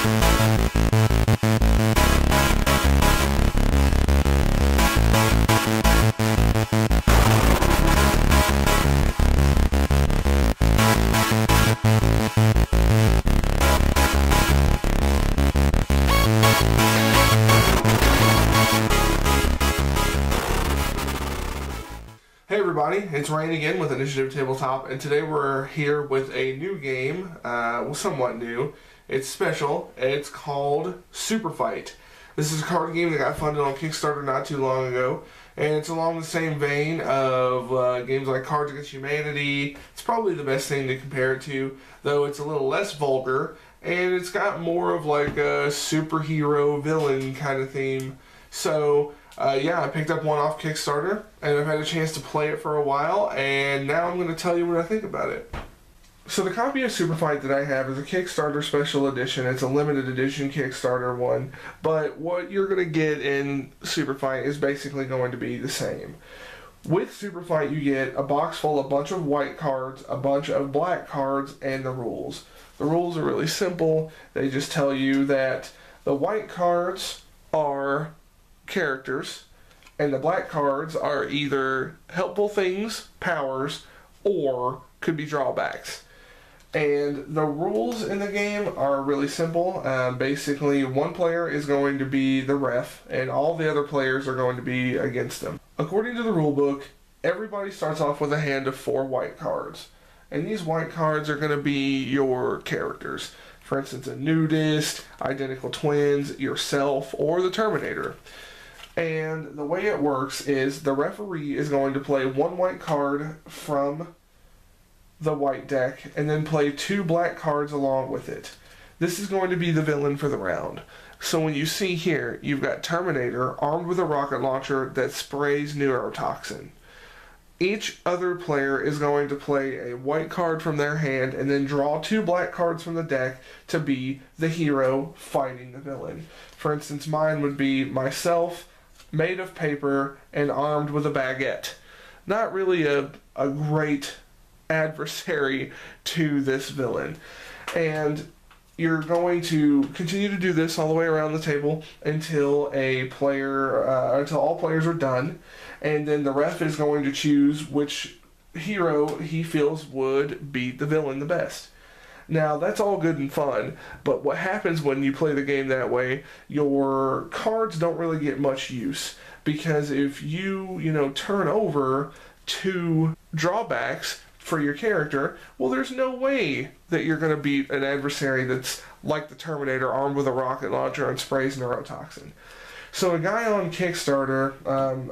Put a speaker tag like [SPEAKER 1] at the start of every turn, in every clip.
[SPEAKER 1] Hey everybody, it's Raine again with Initiative Tabletop, and today we're here with a new game, well, somewhat new. It's special, and it's called Superfight. This is a card game that got funded on Kickstarter not too long ago, and it's along the same vein of games like Cards Against Humanity. It's probably the best thing to compare it to, though it's a little less vulgar, and it's got more of like a superhero villain kind of theme. So, yeah, I picked up one off Kickstarter, and I've had a chance to play it for a while, and now I'm going to tell you what I think about it. So the copy of Superfight that I have is a Kickstarter special edition. It's a limited edition Kickstarter one, but what you're going to get in Superfight is basically going to be the same. With Superfight, you get a box full of a bunch of white cards, a bunch of black cards, and the rules. The rules are really simple. They just tell you that the white cards are characters, and the black cards are either helpful things, powers, or could be drawbacks. And the rules in the game are really simple. Basically, one player is going to be the ref, and all the other players are going to be against them. According to the rulebook, everybody starts off with a hand of 4 white cards. And these white cards are going to be your characters. For instance, a nudist, identical twins, yourself, or the Terminator. And the way it works is the referee is going to play 1 white card from the white deck and then play 2 black cards along with it. This is going to be the villain for the round. So when you see here, you've got Terminator armed with a rocket launcher that sprays neurotoxin. Each other player is going to play a white card from their hand and then draw 2 black cards from the deck to be the hero fighting the villain. For instance, mine would be myself, made of paper and armed with a baguette. Not really a great adversary to this villain. And you're going to continue to do this all the way around the table until until all players are done, and then the ref is going to choose which hero he feels would beat the villain the best. Now, that's all good and fun, but what happens when you play the game that way, your cards don't really get much use, because if you turn over 2 drawbacks for your character, well, there's no way that you're going to beat an adversary that's like the Terminator, armed with a rocket launcher and sprays neurotoxin. So a guy on Kickstarter,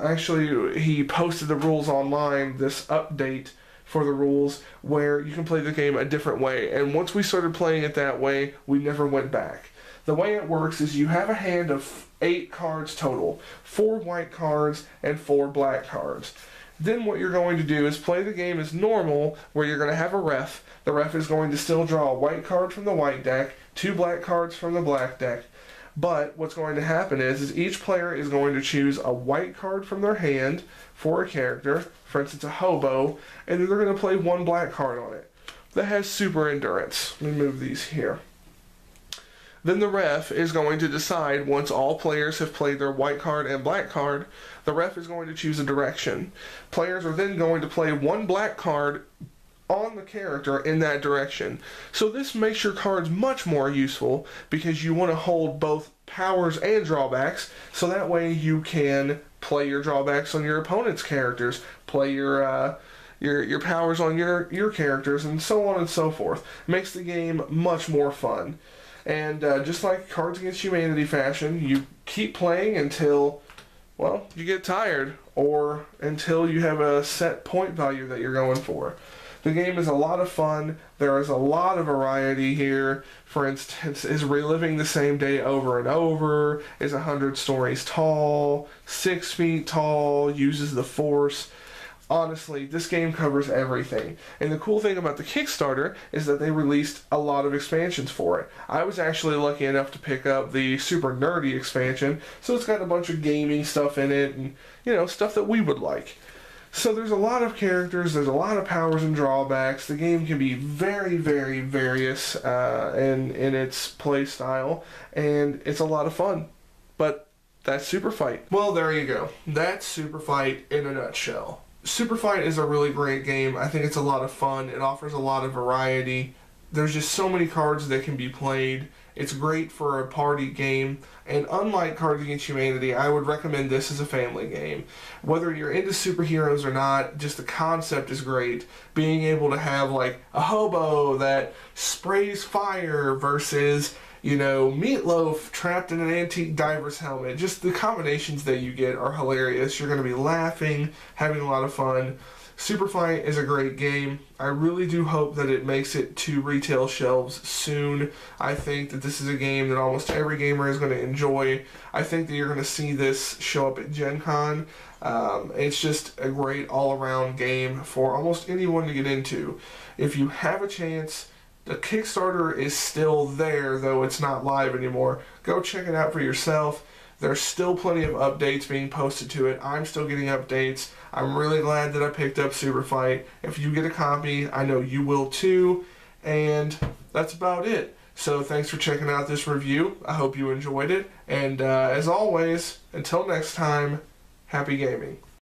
[SPEAKER 1] actually, he posted the rules online, this update for the rules, where you can play the game a different way. And once we started playing it that way, we never went back. The way it works is you have a hand of 8 cards total, 4 white cards and 4 black cards. Then what you're going to do is play the game as normal, where you're going to have a ref. The ref is going to still draw a white card from the white deck, 2 black cards from the black deck. But what's going to happen is each player is going to choose a white card from their hand for a character, for instance a hobo, and then they're going to play 1 black card on it. That has super endurance. Let me move these here. Then the ref is going to decide, once all players have played their white card and black card, the ref is going to choose a direction. Players are then going to play 1 black card on the character in that direction. So this makes your cards much more useful, because you want to hold both powers and drawbacks, so that way you can play your drawbacks on your opponent's characters, play your powers on your characters, and so on and so forth. It makes the game much more fun. And just like Cards Against Humanity fashion, you keep playing until, well, you get tired, or until you have a set point value that you're going for. The game is a lot of fun. There is a lot of variety here. For instance, is reliving the same day over and over, is 100 stories tall, 6 feet tall, uses the Force. Honestly, this game covers everything. And the cool thing about the Kickstarter is that they released a lot of expansions for it. I was actually lucky enough to pick up the Super Nerdy expansion, so it's got a bunch of gaming stuff in it and, stuff that we would like. So there's a lot of characters, there's a lot of powers and drawbacks. The game can be very, very various in its play style, and it's a lot of fun. But that's Superfight. Well, there you go. That's Superfight in a nutshell. Superfight is a really great game. I think it's a lot of fun. It offers a lot of variety. There's just so many cards that can be played. It's great for a party game, and unlike Cards Against Humanity, I would recommend this as a family game. Whether you're into superheroes or not, just the concept is great. Being able to have like a hobo that sprays fire versus, you know, Meatloaf trapped in an antique diver's helmet. Just the combinations that you get are hilarious. You're going to be laughing, having a lot of fun. Superfight is a great game. I really do hope that it makes it to retail shelves soon. I think that this is a game that almost every gamer is going to enjoy. I think that you're going to see this show up at Gen Con. It's just a great all-around game for almost anyone to get into. If you have a chance, the Kickstarter is still there, though it's not live anymore. Go check it out for yourself. There's still plenty of updates being posted to it. I'm still getting updates. I'm really glad that I picked up Superfight. If you get a copy, I know you will too. And that's about it. So thanks for checking out this review. I hope you enjoyed it. And as always, until next time, happy gaming.